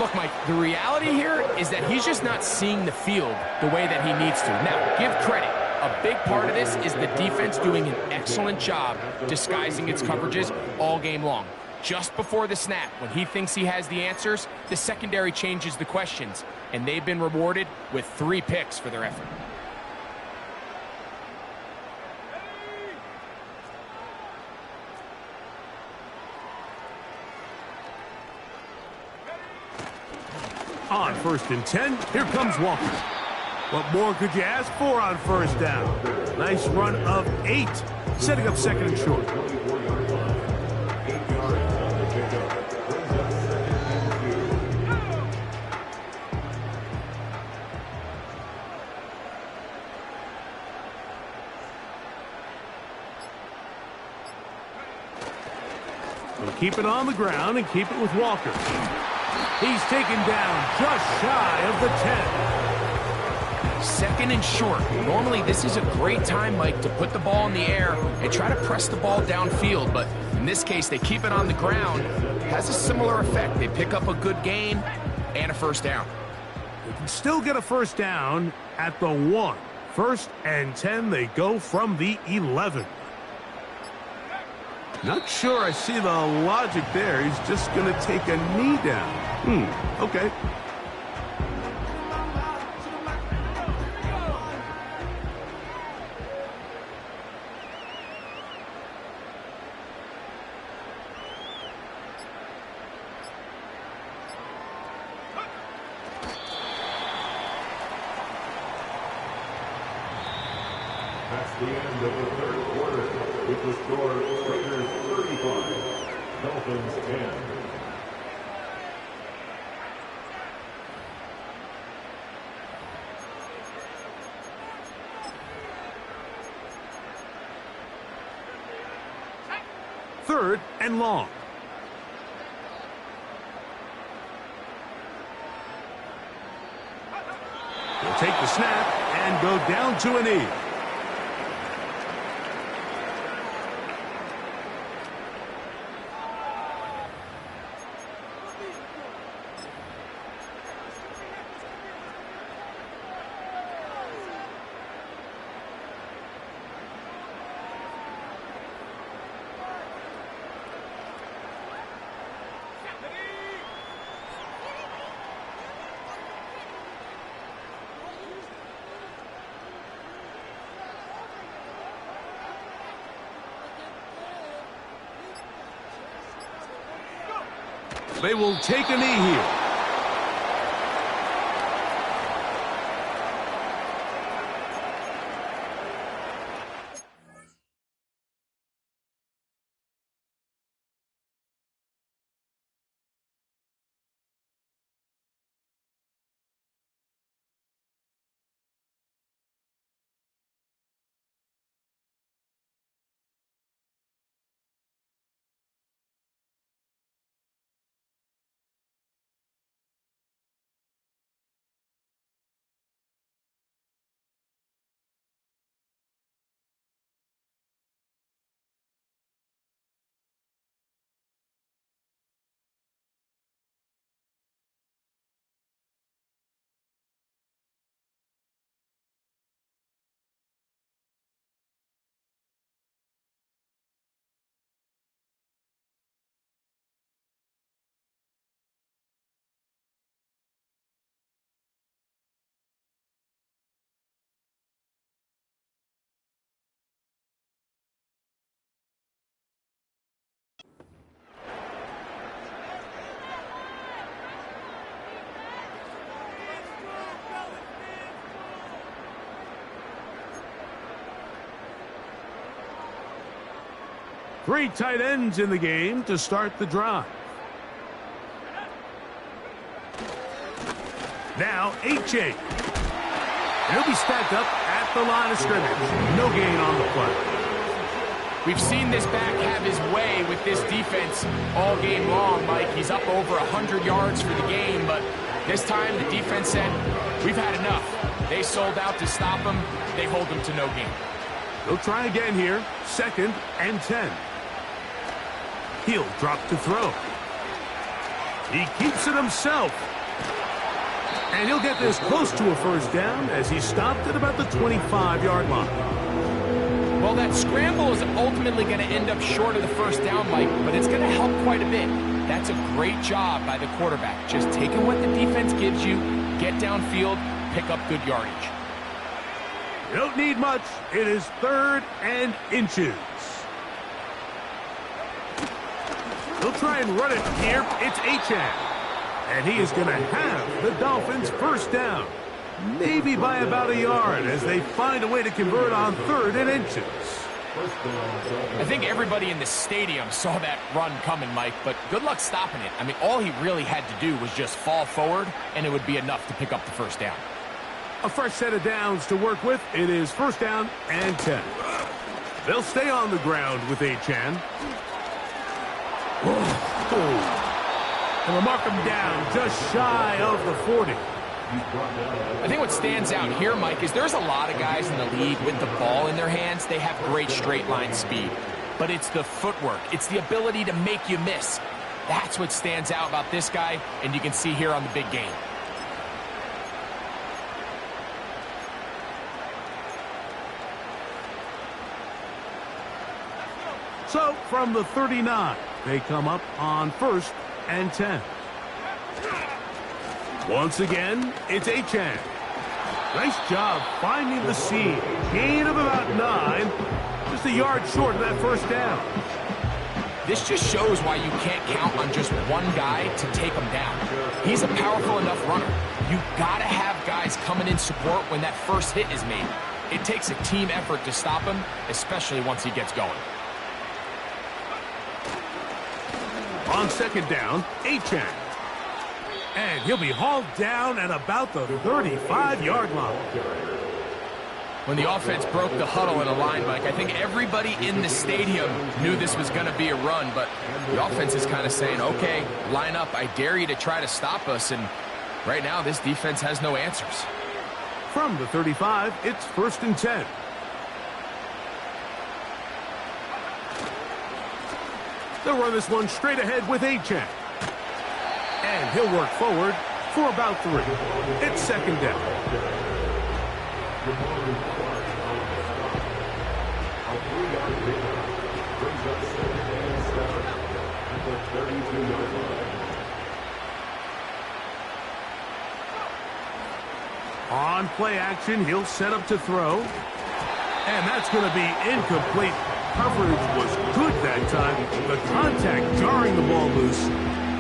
Look, Mike, the reality here is that he's just not seeing the field the way that he needs to. Now, give credit. A big part of this is the defense doing an excellent job disguising its coverages all game long. Just before the snap, when he thinks he has the answers, the secondary changes the questions, and they've been rewarded with 3 picks for their effort. On 1st and 10, here comes Walker. What more could you ask for on 1st down? Nice run of 8, setting up 2nd and short. We'll keep it on the ground and keep it with Walker. He's taken down just shy of the 10. 2nd and short. Normally, this is a great time, Mike, to put the ball in the air and try to press the ball downfield. But in this case, they keep it on the ground. It has a similar effect. They pick up a good gain and a 1st down. They can still get a 1st down at the 1. 1st and 10, they go from the 11. Not sure I see the logic there. He's just going to take a knee down. Okay. That's the end of the 3rd quarter with the score Raiders 35, Dolphins 10. Third and long. He'll take the snap and go down to a knee. They will take a knee here. Three tight ends in the game to start the drive. Now, H.A. He'll be stacked up at the line of scrimmage. No gain on the play. We've seen this back have his way with this defense all game long, Mike. He's up over 100 yards for the game, but this time the defense said, we've had enough. They sold out to stop him. They hold him to no gain. They'll try again here. 2nd and 10. He'll drop to throw. He keeps it himself. And he'll get this close to a first down as he stopped at about the 25-yard line. Well, that scramble is ultimately going to end up short of the first down, Mike, but it's going to help quite a bit. That's a great job by the quarterback. Just taking what the defense gives you, get downfield, pick up good yardage. You don't need much. It is 3rd and inches. He'll try and run it here. It's Achane. And he is going to have the Dolphins first down. Maybe by about a yard as they find a way to convert on 3rd and inches. I think everybody in the stadium saw that run coming, Mike, but good luck stopping it. I mean, all he really had to do was just fall forward, and it would be enough to pick up the first down. A fresh set of downs to work with. It is 1st down and 10. They'll stay on the ground with Achane. Oh. And we'll mark him down just shy of the 40. I think what stands out here, Mike, is there's a lot of guys in the league with the ball in their hands. They have great straight line speed. But it's the footwork. It's the ability to make you miss. That's what stands out about this guy, and you can see here on the big game. So, from the 39, they come up on 1st and 10. Once again, it's Achane. Nice job finding the seam. Gain of about 9. Just a yard short of that first down. This just shows why you can't count on just one guy to take him down. He's a powerful enough runner. You've got to have guys coming in support when that first hit is made. It takes a team effort to stop him, especially once he gets going. On 2nd down, Achane. And he'll be hauled down at about the 35-yard line. When the offense broke the huddle in a line, Mike, I think everybody in the stadium knew this was going to be a run, but the offense is kind of saying, okay, line up. I dare you to try to stop us, and right now this defense has no answers. From the 35, it's 1st and 10. They'll run this one straight ahead with Achane. And he'll work forward for about 3. It's 2nd down. On play action, he'll set up to throw. And that's going to be incomplete. Coverage was good that time. The contact jarring the ball loose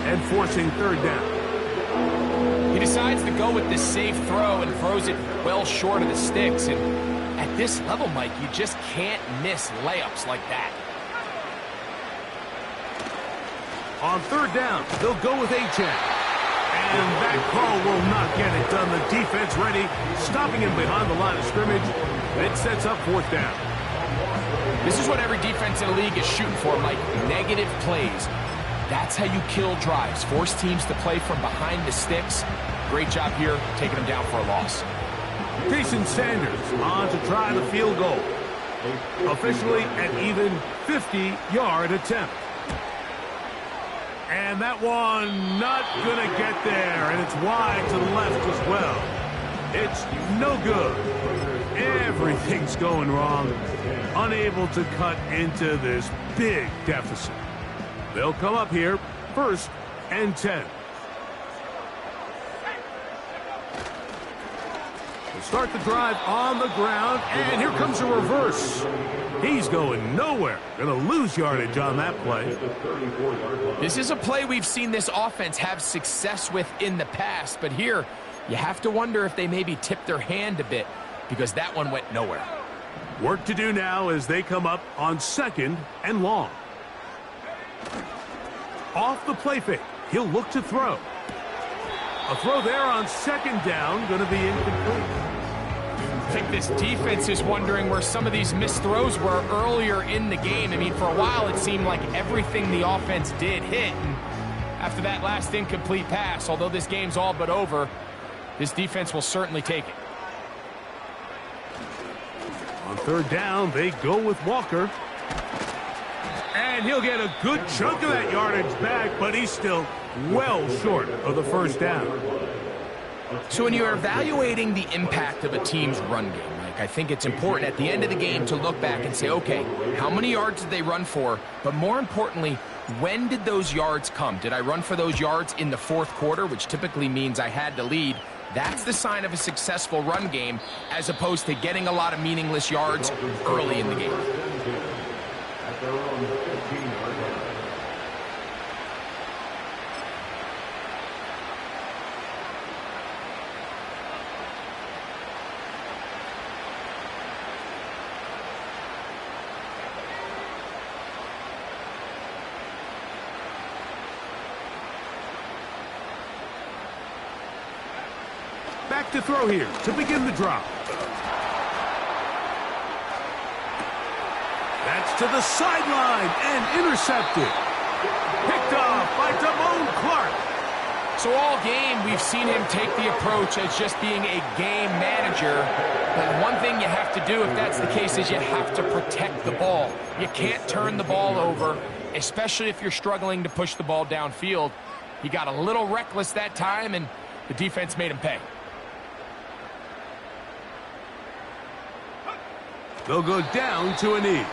and forcing 3rd down. He decides to go with this safe throw and throws it well short of the sticks. And at this level, Mike, you just can't miss layups like that. On 3rd down, they'll go with Achane. And that call will not get it done. The defense ready, stopping him behind the line of scrimmage. It sets up 4th down. This is what every defense in the league is shooting for, Mike. Negative plays. That's how you kill drives. Force teams to play from behind the sticks. Great job here, taking them down for a loss. Jason Sanders on to try the field goal. Officially an even 50-yard attempt. And that one not going to get there. And it's wide to the left as well. It's no good. Everything's going wrong. Unable to cut into this big deficit. They'll come up here, 1st and 10. They'll start the drive on the ground, and here comes a reverse. He's going nowhere. Going to lose yardage on that play. This is a play we've seen this offense have success with in the past, but here you have to wonder if they maybe tipped their hand a bit because that one went nowhere. Work to do now as they come up on 2nd and long. Off the play fake, he'll look to throw. A throw there on 2nd down, going to be incomplete. I think this defense is wondering where some of these missed throws were earlier in the game. I mean, for a while it seemed like everything the offense did hit. And after that last incomplete pass, although this game's all but over, this defense will certainly take it. On third down, they go with Walker. And he'll get a good chunk of that yardage back, but he's still well short of the first down. So when you're evaluating the impact of a team's run game, I think it's important at the end of the game to look back and say, okay, how many yards did they run for? But more importantly, when did those yards come? Did I run for those yards in the fourth quarter, which typically means I had to lead? That's the sign of a successful run game, as opposed to getting a lot of meaningless yards early in the game. At their own 15-yard line. Back to throw here to begin the drop. That's to the sideline and intercepted. Picked off by Damone Clark. So all game, we've seen him take the approach as just being a game manager. But one thing you have to do, if that's the case, is you have to protect the ball. You can't turn the ball over, especially if you're struggling to push the ball downfield. He got a little reckless that time, and the defense made him pay. They'll go down to a knee.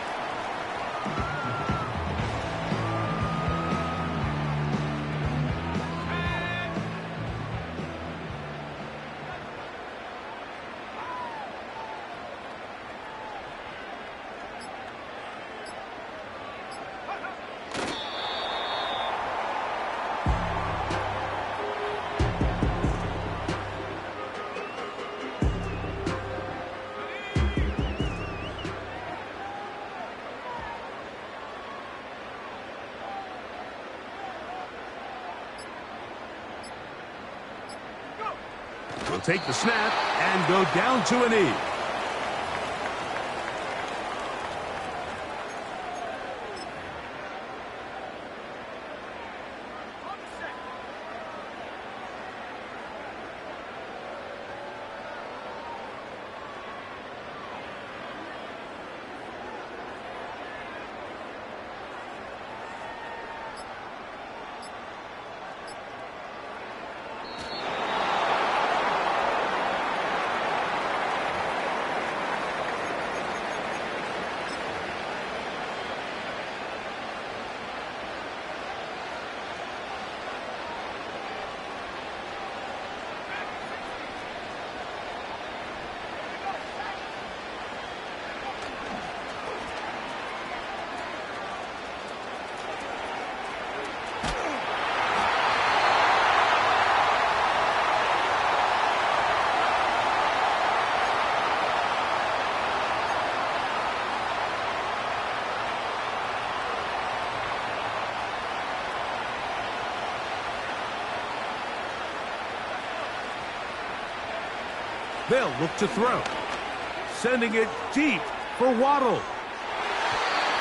They'll take the snap and go down to a knee. They'll look to throw. Sending it deep for Waddle.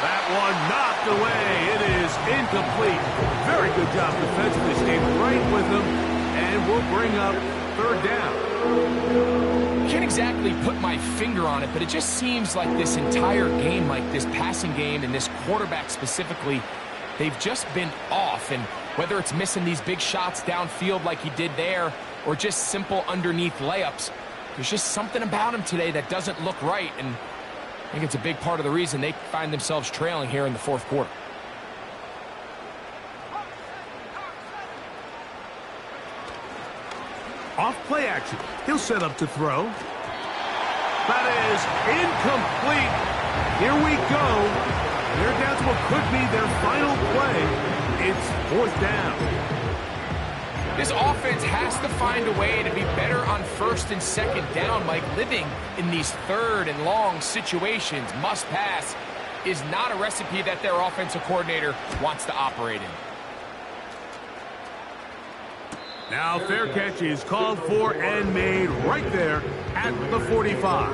That one knocked away. It is incomplete. Very good job defensively. Stayed right with them. And we'll bring up third down. Can't exactly put my finger on it, but it just seems like this entire game, like this passing game and this quarterback specifically, they've just been off. And whether it's missing these big shots downfield like he did there or just simple underneath layups, there's just something about him today that doesn't look right, and I think it's a big part of the reason they find themselves trailing here in the fourth quarter. Off play action. He'll set up to throw. That is incomplete. Here we go. They're down to what could be their final play. It's fourth down. This offense has to find a way to be better on first and second down. Mike, living in these third and long situations, must pass, is not a recipe that their offensive coordinator wants to operate in. Now fair catch is called for and made right there at the 45.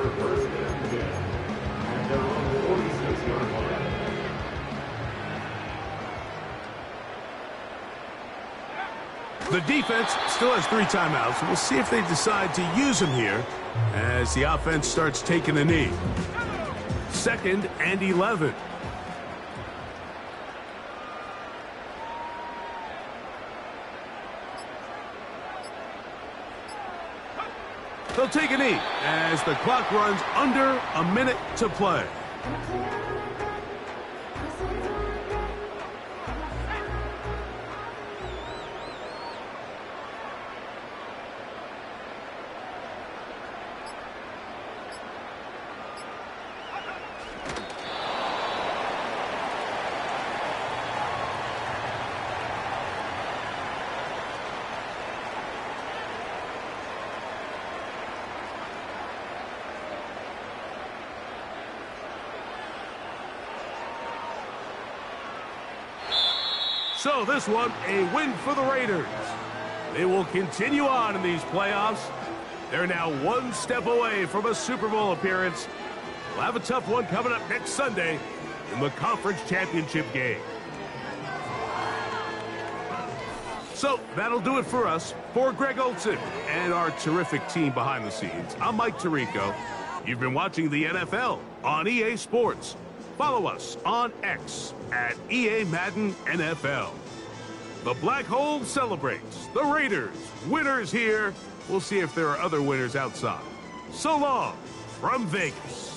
The defense still has 3 timeouts. We'll see if they decide to use them here as the offense starts taking a knee. 2nd and 11. They'll take a knee as the clock runs under a minute to play. So this one, a win for the Raiders. They will continue on in these playoffs. They're now one step away from a Super Bowl appearance. We'll have a tough one coming up next Sunday in the conference championship game. So that'll do it for us. For Greg Olson and our terrific team behind the scenes, I'm Mike Tirico. You've been watching the NFL on EA Sports. Follow us on X at EA Madden NFL. The Black Hole celebrates. The Raiders, winners here. We'll see if there are other winners outside. So long from Vegas.